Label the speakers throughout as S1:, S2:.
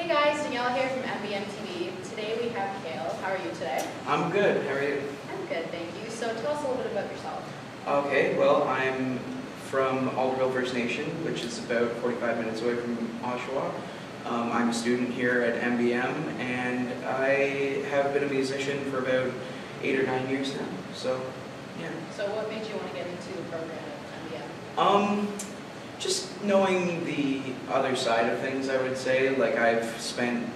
S1: Hey guys, Danielle here from MBM TV. Today we have Cale. How are you today?
S2: I'm good. How are you?
S1: I'm good, thank you. So tell us a little bit about yourself.
S2: Okay, well, I'm from Alderville First Nation, which is about 45 minutes away from Oshawa. I'm a student here at MBM, and I have been a musician for about 8 or 9 years now. So, yeah.
S1: So what made you want to get into the program at MBM?
S2: Just knowing the other side of things, I would say. Like, I've spent,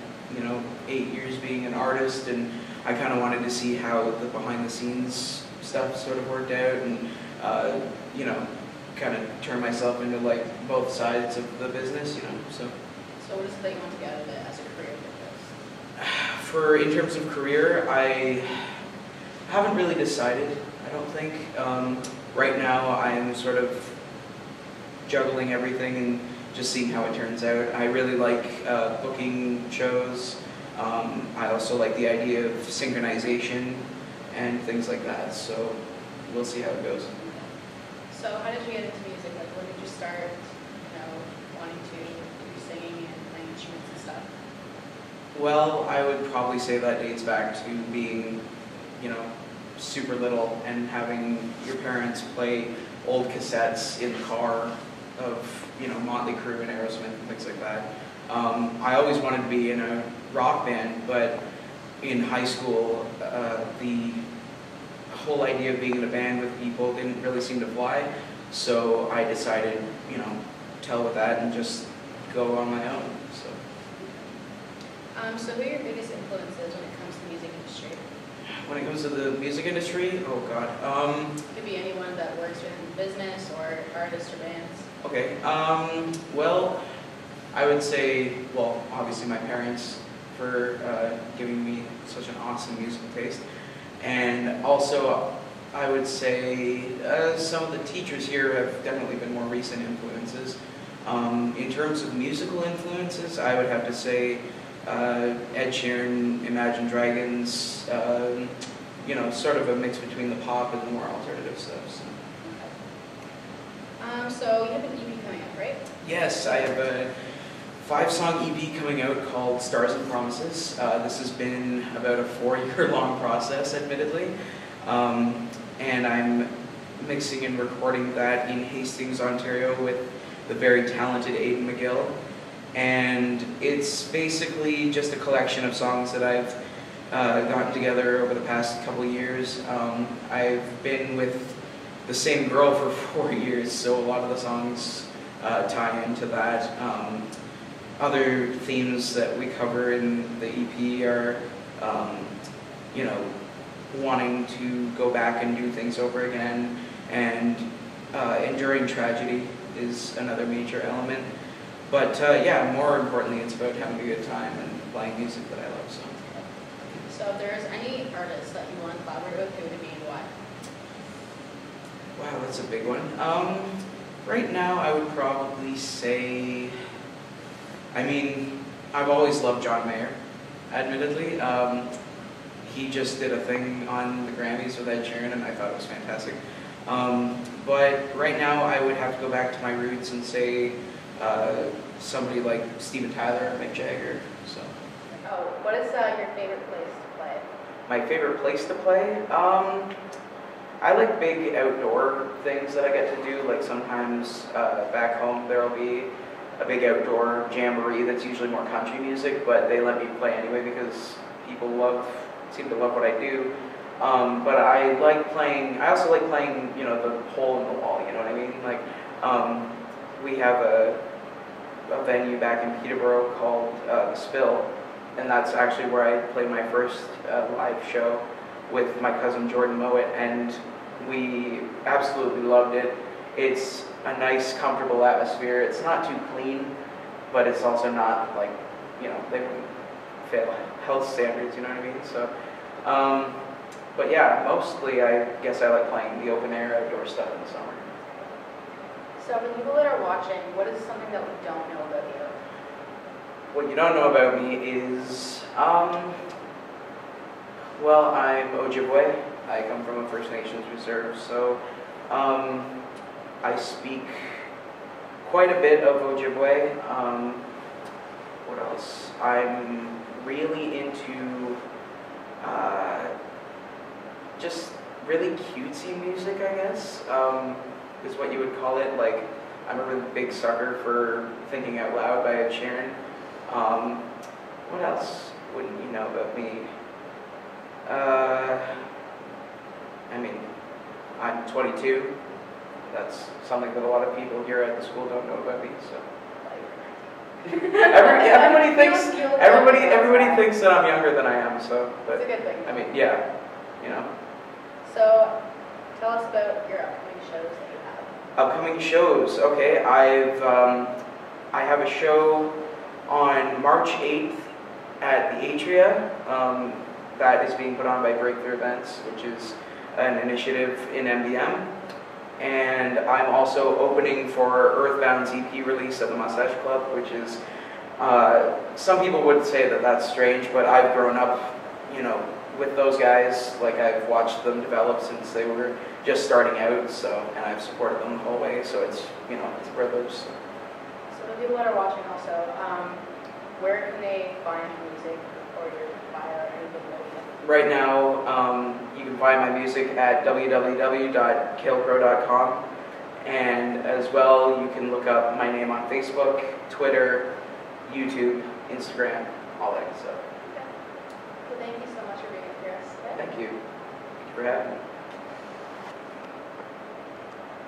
S2: 8 years being an artist, and I kind of wanted to see how the behind-the-scenes stuff sort of worked out, and, kind of turn myself into, like, both sides of the business, so.
S1: So what is it that you want to get out of it as a career purpose?
S2: In terms of career, I haven't really decided, I don't think. Right now, I'm sort of juggling everything and just seeing how it turns out. I really like booking shows. I also like the idea of synchronization and things like that, so we'll see how it goes.
S1: So how did you get into music? Like, when did you start, wanting to do singing and playing instruments and stuff?
S2: Well, I would probably say that dates back to being, super little and having your parents play old cassettes in the car of, Motley Crue and Aerosmith and things like that. I always wanted to be in a rock band, but in high school, the whole idea of being in a band with people didn't really seem to fly. So I decided, to hell with that and just go on my own.
S1: So who are your biggest influences when it comes to the music industry?
S2: When it comes to the music industry, oh god.
S1: It could be anyone that works within business or artists or bands.
S2: Okay. Well, I would say, obviously my parents for giving me such an awesome musical taste. And also, I would say some of the teachers here have definitely been more recent influences. In terms of musical influences, I would have to say Ed Sheeran, Imagine Dragons, sort of a mix between the pop and the more alternative stuff. So.
S1: So you have an EP coming up, right?
S2: Yes, I have a 5-song EP coming out called Stars and Promises. This has been about a 4-year-long process, admittedly. And I'm mixing and recording that in Hastings, Ontario with the very talented Aidan McGill. And it's basically just a collection of songs that I've gotten together over the past couple of years. I've been with the same girl for 4 years, so a lot of the songs tie into that. Other themes that we cover in the EP are, wanting to go back and do things over again, and enduring tragedy is another major element. But more importantly, it's about having a good time and playing music that I love.
S1: So if there's any artist that you want to collaborate with, who would it be and why?
S2: Wow, that's a big one. Right now, I would probably say, I've always loved John Mayer, admittedly. He just did a thing on the Grammys with Ed Sheeran, and I thought it was fantastic. But right now, I would have to go back to my roots and say somebody like Steven Tyler or Mick Jagger. So.
S1: Oh, what is your favorite place to play?
S2: My favorite place to play? I like big outdoor things that I get to do. Like sometimes back home there will be a big outdoor jamboree that's usually more country music, but they let me play anyway because people seem to love what I do. But I like playing. I also like playing, the hole in the wall. You know what I mean? Like we have a venue back in Peterborough called The Spill, and that's actually where I played my first live show with my cousin Jordan Mowat, and we absolutely loved it. It's a nice, comfortable atmosphere. It's not too clean, but it's also not like, they wouldn't fail health standards, you know what I mean? So, but yeah, mostly I guess I like playing the open air outdoor stuff in the summer.
S1: So for the people that are watching, what is something that we don't know about you?
S2: What you don't know about me is, I'm Ojibwe. I come from a First Nations reserve, so I speak quite a bit of Ojibwe. What else? else? I'm really into just really cutesy music, I guess, is what you would call it. Like, I'm a really big sucker for Thinking Out Loud by Ed Sheeran. What else wouldn't you know about me? I mean, I'm 22. That's something that a lot of people here at the school don't know about me. So everybody thinks that I'm younger than I am. So, but
S1: It's a good thing.
S2: I mean, yeah, you know.
S1: So, tell us about your upcoming shows that you have.
S2: Upcoming shows. Okay, I have a show on March 8th at the Atria. That is being put on by Breakthrough Events, which is an initiative in MBM. And I'm also opening for Earthbound's EP release at the Mustache Club, which is, some people would say that that's strange, but I've grown up, you know, with those guys. Like, I've watched them develop since they were just starting out, so, and I've supported them the whole way, so it's, you know, it's a privilege. So.
S1: So the people that are watching also, where can they find music or your bio or anything like that?
S2: Right now, you can find my music at www.calecrowe.com, and as well, you can look up my name on Facebook, Twitter, YouTube, Instagram, all that stuff.
S1: Okay. Well, thank you so much for being here.
S2: Thank you. Thank you for having me.